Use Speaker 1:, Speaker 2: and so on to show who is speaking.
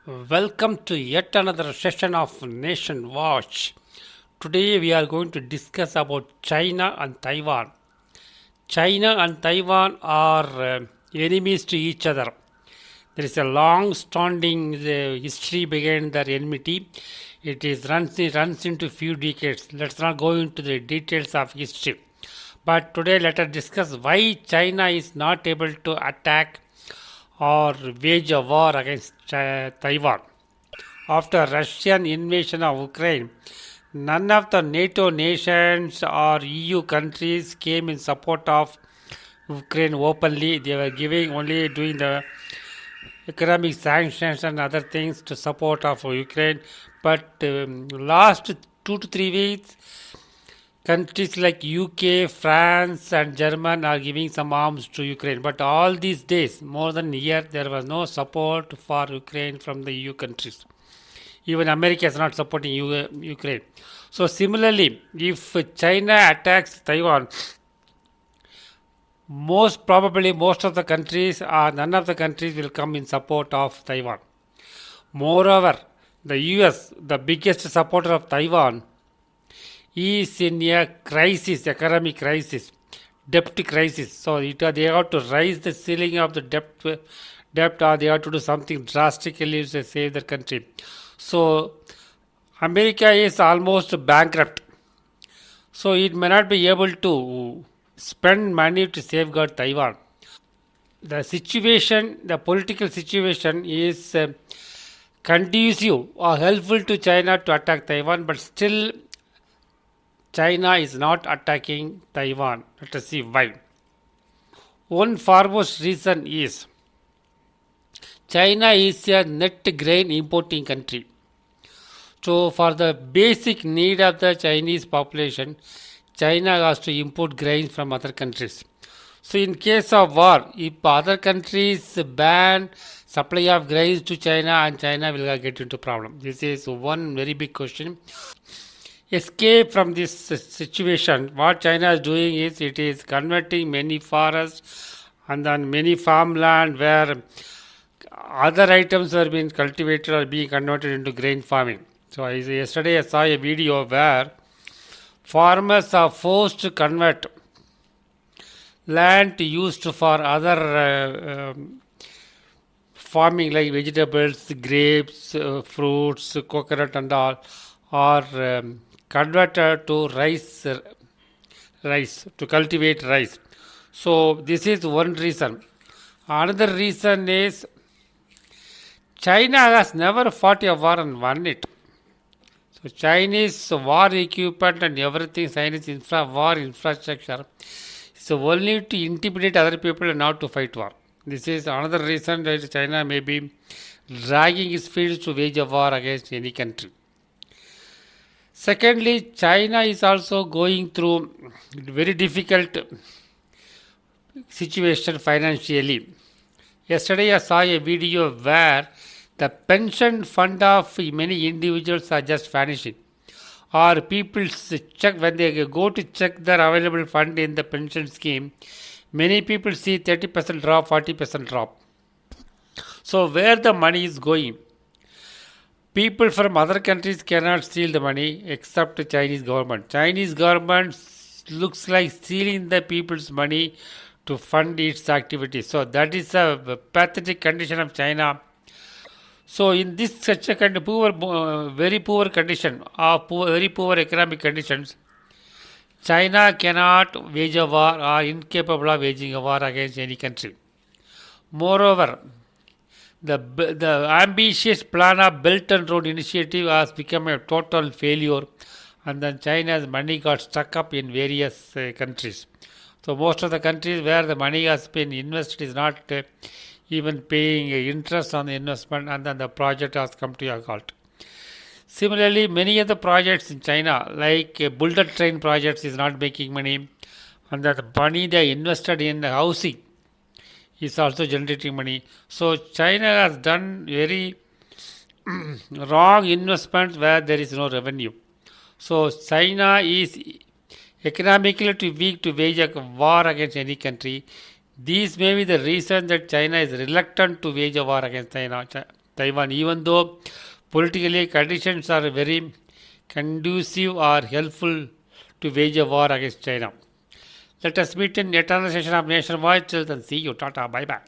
Speaker 1: Welcome to yet another session of Nation Watch. Today we are going to discuss about China and Taiwan. China and Taiwan are enemies to each other. There is a long-standing history behind their enmity. It runs into few decades. Let's not go into the details of history. But today let us discuss why China is not able to attack or wage a war against Taiwan. After Russian invasion of Ukraine, none of the NATO nations or EU countries came in support of Ukraine openly. They were giving only doing the economic sanctions and other things to support of Ukraine. But last 2 to 3 weeks, countries like UK, France, and German are giving some arms to Ukraine. But all these days, more than a year, there was no support for Ukraine from the EU countries. Even America is not supporting Ukraine. So similarly, if China attacks Taiwan, most probably most of the countries or none of the countries will come in support of Taiwan. Moreover, the US, the biggest supporter of Taiwan, is in a crisis, economic crisis, debt crisis. So they have to raise the ceiling of the debt, or they have to do something drastically to save their country. So America is almost bankrupt. So it may not be able to spend money to safeguard Taiwan. The political situation is conducive or helpful to China to attack Taiwan, but still China is not attacking Taiwan. Let us see why. One foremost reason is China is a net grain importing country. So, for the basic need of the Chinese population, China has to import grains from other countries. So, in case of war, if other countries ban supply of grains to China, and China will get into problem. This is one very big question. Escape from this situation, what China is doing is it is converting many forests and then many farmland where other items were being cultivated or being converted into grain farming. So yesterday I saw a video where farmers are forced to convert land used for other farming like vegetables, grapes, fruits, coconut and all, or converted to rice to cultivate rice. So this is one reason. Another reason is China has never fought a war and won it. So Chinese war equipment and everything, Chinese war infrastructure, so only to intimidate other people and not to fight war. This is another reason that China may be dragging its feet to wage a war against any country. Secondly, China is also going through very difficult situation financially. Yesterday I saw a video where the pension fund of many individuals are just vanishing. Or people check when they go to check their available fund in the pension scheme, many people see 30% drop, 40% drop. So where the money is going? People from other countries cannot steal the money except the Chinese government. Chinese government looks like stealing the people's money to fund its activities. So that is a pathetic condition of China. So in this such a kind of very poor condition, very poor economic conditions, China cannot wage a war or incapable of waging a war against any country. Moreover, the ambitious plan of Belt and Road Initiative has become a total failure, and then China's money got stuck up in various countries. So most of the countries where the money has been invested is not even paying interest on the investment, and then the project has come to a halt. Similarly, many of the projects in China, like bullet train projects, is not making money, and the money they invested in housing is also generating money. So China has done very wrong investments where there is no revenue. So China is economically too weak to wage a war against any country. These may be the reason that China is reluctant to wage a war against Taiwan, even though politically conditions are very conducive or helpful to wage a war against China. Let us meet in yet another session of Nation Voice. Till then, see you. Tata. Bye bye.